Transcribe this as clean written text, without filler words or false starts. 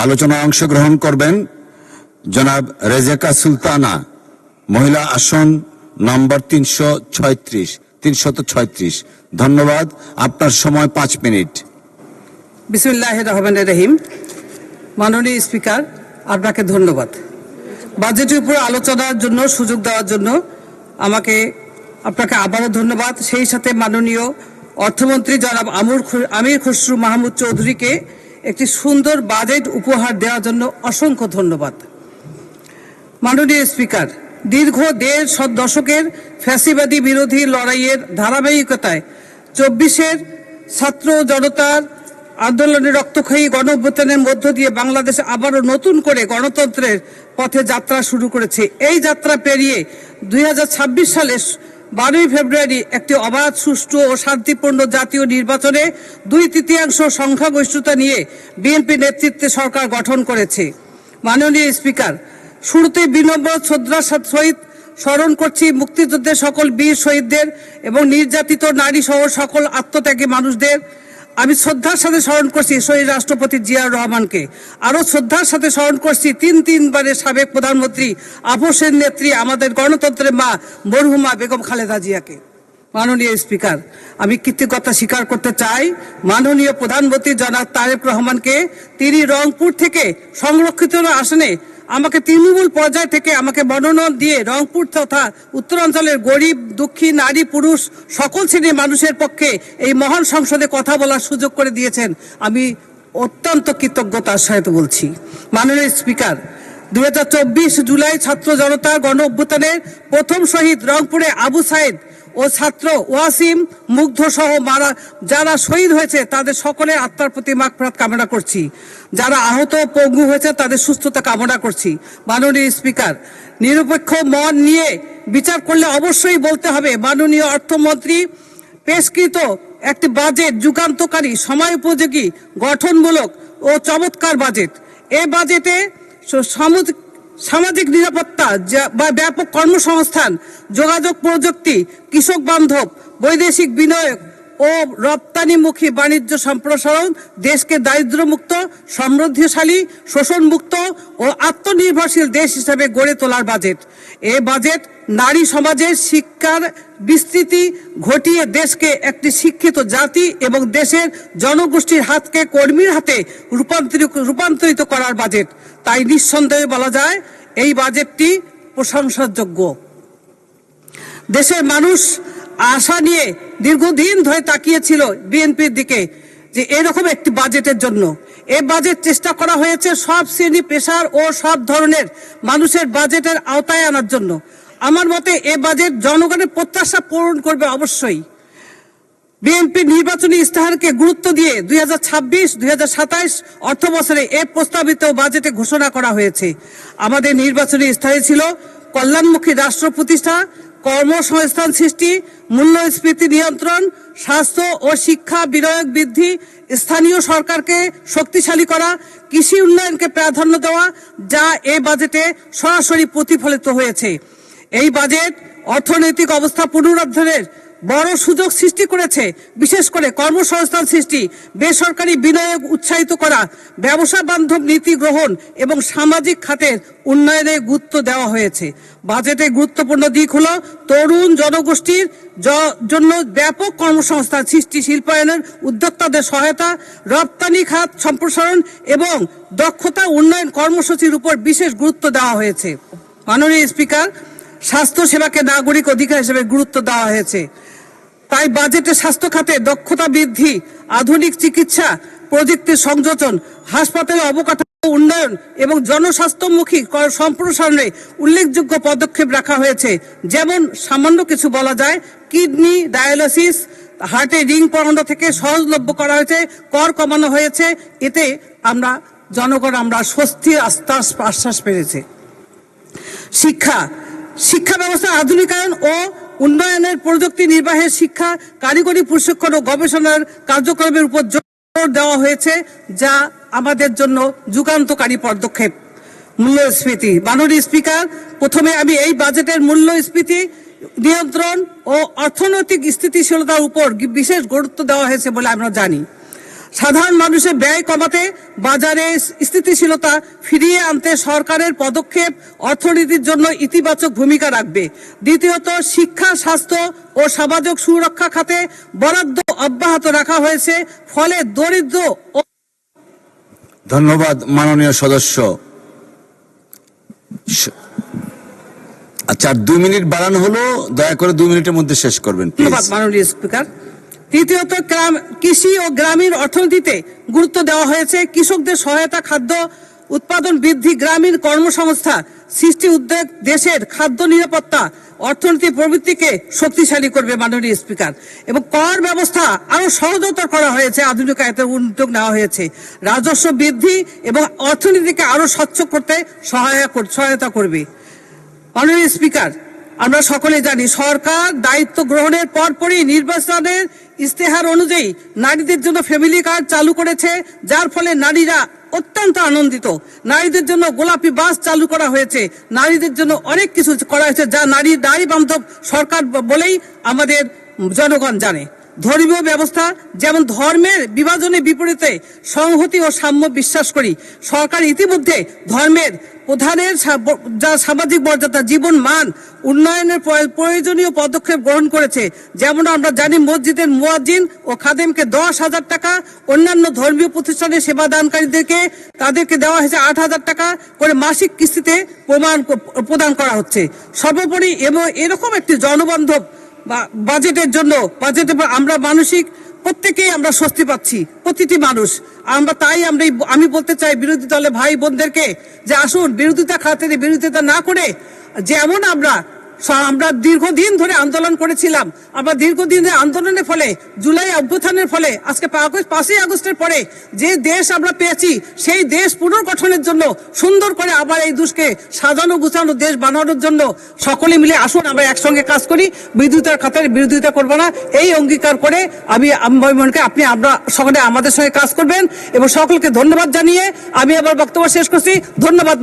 আলোচনায় অংশগ্রহণ করবেন জনাব রেজেকা সুলতানা, মহিলা আসন নম্বর 336। ধন্যবাদ। আপনার সময় 5 মিনিট। বিসমিল্লাহির রহমানির রহিম। মাননীয় স্পিকার, আপনাকে ধন্যবাদ বাজেটের উপর আলোচনার জন্য সুযোগ দেওয়ার জন্য। আপনাকে আবারও ধন্যবাদ। সেই সাথে মাননীয় অর্থমন্ত্রী জনাব আমির খসরু মাহমুদ চৌধুরীকে একটি সুন্দর বাজেট উপহার দেওয়ার জন্য অসংখ্য ধন্যবাদ। মাননীয় স্পিকার, দীর্ঘ 1.5 দশকের ফ্যাসিবাদী বিরোধী লড়াইয়ের ধারাবাহিকতায় 24-এর ছাত্র জনতার আন্দোলনের রক্তক্ষয়ী গণঅভ্যুত্থানের মধ্য দিয়ে বাংলাদেশ আবারও নতুন করে গণতন্ত্রের পথে যাত্রা শুরু করেছে। এই যাত্রা পেরিয়ে 2026 সালের 12 ফেব্রুয়ারি একটি অবাধ, সুষ্ঠু ও শান্তিপূর্ণ জাতীয় নির্বাচনে 2/3 সংখ্যাগরিষ্ঠতা নিয়ে বিএনপি নেতৃত্বে সরকার গঠন করেছে। মাননীয় স্পিকার, শুরুতে বিনম্র শ্রদ্ধার সহিত স্মরণ করছি মুক্তিযুদ্ধের সকল বীর শহীদদের এবং নির্যাতিত নারী সহ সকল আত্মত্যাগী মানুষদের। আমি শ্রদ্ধার সাথে স্মরণ করছি শহীদ রাষ্ট্রপতি জিয়াউর রহমানকে। আরও শ্রদ্ধার সাথে স্মরণ করছি তিনবারের সাবেক প্রধানমন্ত্রী আপোষের নেত্রী আমাদের গণতন্ত্রের মা মরহুমা বেগম খালেদা জিয়াকে। মাননীয় স্পিকার, আমি কৃতজ্ঞতা স্বীকার করতে চাই মাননীয় প্রধানমন্ত্রী জনাব তারেক রহমানকে। তিনি রংপুর থেকে সংরক্ষিত আসনে আমাকে তৃণমূল পর্যায় থেকে আমাকে মনোনয়ন দিয়ে রংপুর তথা উত্তরাঞ্চলের গরিব, দুঃখী, নারী, পুরুষ সকল শ্রেণীর মানুষের পক্ষে এই মহান সংসদে কথা বলার সুযোগ করে দিয়েছেন। আমি অত্যন্ত কৃতজ্ঞতার সাথে বলছি। মাননীয় স্পিকার, 2024 জুলাই ছাত্র জনতার গণ অভ্যুত্থানের প্রথম শহীদ রংপুরে আবু সাইদ ও ছাত্র ওয়াসিম মুগ্ধ সহ যারা শহীদ হয়েছে তাদের সকলের আত্মার প্রতি মাগফিরাত কামনা করছি। যারা আহত পঙ্গু হয়েছে তাদের সুস্থতা কামনা করছি। মাননীয় স্পিকার, নিরপেক্ষ মন নিয়ে বিচার করলে অবশ্যই বলতে হবে মাননীয় অর্থমন্ত্রী পেশকৃত একটি বাজেট যুগান্তকারী, সময় উপযোগী, গঠনমূলক ও চমৎকার বাজেট। এই বাজেটে সামাজিক নিরাপত্তা বা ব্যাপক কর্মসংস্থান, যোগাযোগ প্রযুক্তি, কৃষক বান্ধব, বৈদেশিক বিনিয়োগ ও রপ্তানিমুখী বাণিজ্য সম্প্রসারণ, দেশকে দারিদ্র্যমুক্ত, সমৃদ্ধিশালী, শোষণমুক্ত ও আত্মনির্ভরশীল দেশ হিসেবে গড়ে তোলার বাজেট। এই বাজেট নারী সমাজের শিক্ষার বিস্তৃতি ঘটিয়ে দেশকে একটি শিক্ষিত জাতি এবং দেশের জনগোষ্ঠীর হাতকে কর্মীর হাতে রূপান্তরিত করার বাজেট। তাই নিঃসন্দেহে বলা যায় এই বাজেটটি প্রশংসাযোগ্য। দেশের মানুষ আশা নিয়ে দীর্ঘদিন ধরে তাকিয়েছিল বিএনপির দিকে যে এরকম একটি বাজেটের জন্য। এই বাজেট চেষ্টা করা হয়েছে সব শ্রেণী পেশার ও সব ধরনের মানুষের বাজেটের আওতায় আনার জন্য। আমার মতে এই বাজেট জনগণের প্রত্যাশা পূরণ করবে অবশ্যই। বিএনপি নির্বাচনী ইস্তেহারকে গুরুত্ব দিয়ে 2026-2027 অর্থ বছরে এই প্রস্তাবিত বাজেটে ঘোষণা করা হয়েছে। আমাদের নির্বাচনী ইস্তেহারে ছিল কল্যাণমুখী রাষ্ট্র প্রতিষ্ঠা, কর্মসংস্থান সৃষ্টি, মূল্যস্ফীতি নিয়ন্ত্রণ, স্বাস্থ্য ও শিক্ষা বিনিয়োগ বৃদ্ধি, স্থানীয় সরকারকে শক্তিশালী করা, কৃষি উন্নয়নকে প্রাধান্য দেওয়া, যা এই বাজেটে সরাসরি প্রতিফলিত হয়েছে। এই বাজেট অর্থনৈতিক অবস্থা পুনরুদ্ধারের বড় সুযোগ সৃষ্টি করেছে। বিশেষ করে কর্মসংস্থান সৃষ্টি, বেসরকারি বিনিয়োগ উৎসাহিত করা, ব্যবসা বান্ধব নীতি গ্রহণ এবং সামাজিক খাতের উন্নয়নে গুরুত্ব দেওয়া হয়েছে। বাজেটের গুরুত্বপূর্ণ দিক হলো তরুণ জনগোষ্ঠীর জন্য ব্যাপক কর্মসংস্থান সৃষ্টি, শিল্পায়নের উদ্যোক্তাদের সহায়তা, রপ্তানি খাত সম্প্রসারণ এবং দক্ষতা উন্নয়ন কর্মসূচির উপর বিশেষ গুরুত্ব দেওয়া হয়েছে। মাননীয় স্পিকার, স্বাস্থ্য সেবাকে নাগরিক অধিকার হিসেবে গুরুত্ব দেওয়া হয়েছে। তাই বাজেটে স্বাস্থ্য খাতে দক্ষতা বৃদ্ধি, আধুনিক চিকিৎসা প্রযুক্তির সংযোজন, হাসপাতালে অবকাঠামো উন্নয়ন এবং জনস্বাস্থ্যমুখী সম্প্রসারণে উল্লেখযোগ্য পদক্ষেপ রাখা হয়েছে। যেমন সামান্য কিছু বলা যায়, কিডনি ডায়ালিসিস, হার্টে রিং পরানো থেকে সহজলভ্য করা হয়েছে, কর কমানো হয়েছে। এতে জনগণ স্বস্তির আশ্বাস পেয়েছে। শিক্ষা ব্যবস্থা আধুনিকায়ন ও উন্নয়নের প্রযুক্তি নির্বাহের শিক্ষা, কারিগরি প্রশিক্ষণ ও গবেষণার কার্যক্রমের উপর জোর দেওয়া হয়েছে, যা আমাদের জন্য যুগান্তকারী পদক্ষেপ। মূল্যস্ফীতি। মাননীয় স্পিকার, প্রথমে আমি এই বাজেটের মূল্যস্ফীতি নিয়ন্ত্রণ ও অর্থনৈতিক স্থিতিশীলতার উপর বিশেষ গুরুত্ব দেওয়া হয়েছে বলে আমরা জানি। সাধারণ মানুষের ব্যয় কমাতে, বাজারে স্থিতিশীলতা ফিরিয়ে আনতে সরকারের পদক্ষেপ অর্থনীতির জন্য ইতিবাচক ভূমিকা রাখবে। দ্বিতীয়ত, শিক্ষা, স্বাস্থ্য ও সামাজিক সুরক্ষা খাতে বরাদ্দ অব্যাহত রাখা হয়েছে, ফলে দরিদ্র ও ধন্যবাদ মাননীয় সদস্য। আচ্ছা, 2 মিনিট বাড়ানো হলো, দয়া করে 2 মিনিটের মধ্যে শেষ করবেন প্লিজ। ধন্যবাদ মাননীয় স্পিকার। তৃতীয়ত, কৃষি ও গ্রামীণ অর্থনীতিতে গুরুত্ব দেওয়া হয়েছে। কৃষকদের সহায়তা, খাদ্য উৎপাদন বৃদ্ধি, গ্রামীণ কর্মসংস্থান সৃষ্টি উদ্যোগ দেশের খাদ্য নিরাপত্তা, অর্থনীতি প্রবৃত্তিকে শক্তিশালী করবে মাননীয় স্পিকার। এবং কর ব্যবস্থা আরো সহজতর করা হয়েছে, আধুনিকায়নের উদ্যোগ নেওয়া হয়েছে। রাজস্ব বৃদ্ধি এবং অর্থনীতিকে আরো স্বচ্ছ করতে সহায়তা করবে। মাননীয় স্পিকার, আমরা সকলে জানি সরকার দায়িত্ব গ্রহণের পরপরই নির্বাচনের ইস্তেহার অনুযায়ী নারীদের জন্য ফ্যামিলি কার্ড চালু করেছে, যার ফলে নারীরা অত্যন্ত আনন্দিত। নারীদের জন্য গোলাপি বাস চালু করা হয়েছে, নারীদের জন্য অনেক কিছু করা হয়েছে, যা নারী বান্ধব সরকার বলেই আমাদের জনগণ জানে। ধর্মীয় ব্যবস্থা, যেমন ধর্মের বিভাজনের বিপরীতে সংহতি ও সাম্য বিশ্বাস করি। সরকার ইতিমধ্যে ধর্মের প্রধানের যা সামাজিক মর্যাদা, জীবন মান উন্নয়নের প্রয়োজনীয় পদক্ষেপ গ্রহণ করেছে। যেমন আমরা জানি, মসজিদের মুয়াজ্জিন ও খাদেমকে 10,000 টাকা, অন্যান্য ধর্মীয় প্রতিষ্ঠানের সেবাদানকারীদেরকে তাদেরকে দেওয়া হয়েছে 8,000 টাকা করে মাসিক কিস্তিতে প্রদান করা হচ্ছে। সর্বোপরি এবং এরকম একটি জনবান্ধব বাজেটের জন্য আমরা মানসিক প্রত্যেকেই আমরা স্বস্তি পাচ্ছি, প্রতিটি মানুষ। আমি বলতে চাই বিরোধী দলের ভাই বোনদেরকে যে আসুন, বিরোধিতা খাতিরে বিরোধিতা না করে, যেমন আমরা দীর্ঘদিন ধরে আন্দোলন করেছিলাম, আমরা দীর্ঘদিনের আন্দোলনের ফলে, জুলাই অভ্যুত্থানের ফলে আজকে 5ই আগস্টের পরে যে দেশ আমরা পেয়েছি, সেই দেশ পুনর্গঠনের জন্য সুন্দর করে আবার এই দেশকে সাজানো গুছানো দেশ বানানোর জন্য সকলে মিলে আসুন আমরা একসঙ্গে কাজ করি, বিরোধিতার খাতায় বিরোধিতা করব না, এই অঙ্গীকার করে আপনি আমরা সকলে আমাদের সঙ্গে কাজ করবেন। এবং সকলকে ধন্যবাদ জানিয়ে আমি আবার বক্তব্য শেষ করছি। ধন্যবাদ।